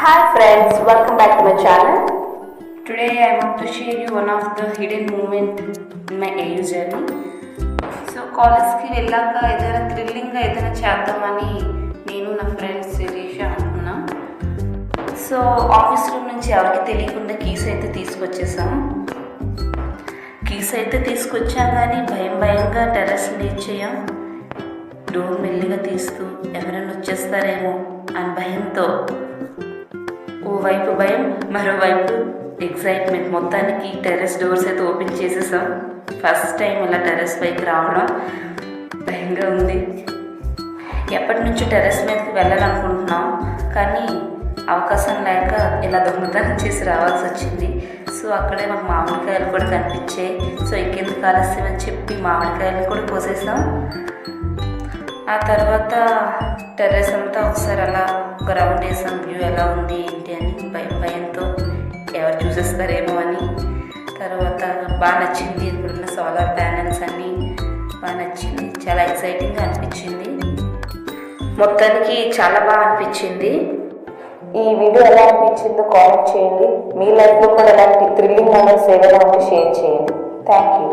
Hi friends, welcome back to my channel. Today I want to share you one of the hidden moment in my AU journey. So కాలేజ్కి వెళ్ళాక ఏదైనా థ్రిల్లింగ్గా ఏదైనా చేద్దామని నేను నా friends Sirisha అనుకున్నాం. సో ఆఫీస్ రూమ్ నుంచి ఎవరికి తెలియకుండా కీస్ అయితే తీసుకొచ్చాం కానీ భయంగా టెర్రస్ రీచ్ అయ్యాం. డోర్ మెల్లిగా తీస్తూ ఎవరైనా వచ్చేస్తారేమో అని భయంతో ఓవైపు భయం మరోవైపు ఎక్సైట్మెంట్, మొత్తానికి టెర్రస్ డోర్స్ అయితే ఓపెన్ చేసేసాం. ఫస్ట్ టైం ఇలా టెర్రస్ పైకి రావడం భయంగా ఉంది. ఎప్పటి నుంచో టెర్రస్ మీదకి వెళ్ళాలనుకుంటున్నాం కానీ అవకాశం లేక ఇలా దొంగతనం చేసి రావాల్సి వచ్చింది. సో అక్కడే మాకు మామిడికాయలు కూడా కనిపించాయి. సో ఇంకెందుకు ఆలస్యం అని చెప్పి మామిడికాయలు కూడా కోసేసాం. ఆ తర్వాత టెర్రస్ అంతా ఒకసారి అలా ఒక రౌండ్ వేసాం, వ్యూ ఎలా ఉంది ఏంటి అని భయంతో ఎవరు చూసేస్తారేమో అని. తర్వాత బాగా నచ్చింది, ఇక్కడున్న సోలార్ ప్యానెల్స్ అన్నీ బాగా నచ్చింది, చాలా ఎక్సైటింగ్గా అనిపించింది. మొత్తానికి చాలా బాగా అనిపించింది. ఈ వీడియో ఎలా అనిపించిందో కామెంట్ చేయండి. మీ లైఫ్లో కూడా ఎలాంటి థ్రిల్లింగ్ మూమెంట్స్ ఏదైనా ఉంటే షేర్ చేయండి. Thank you.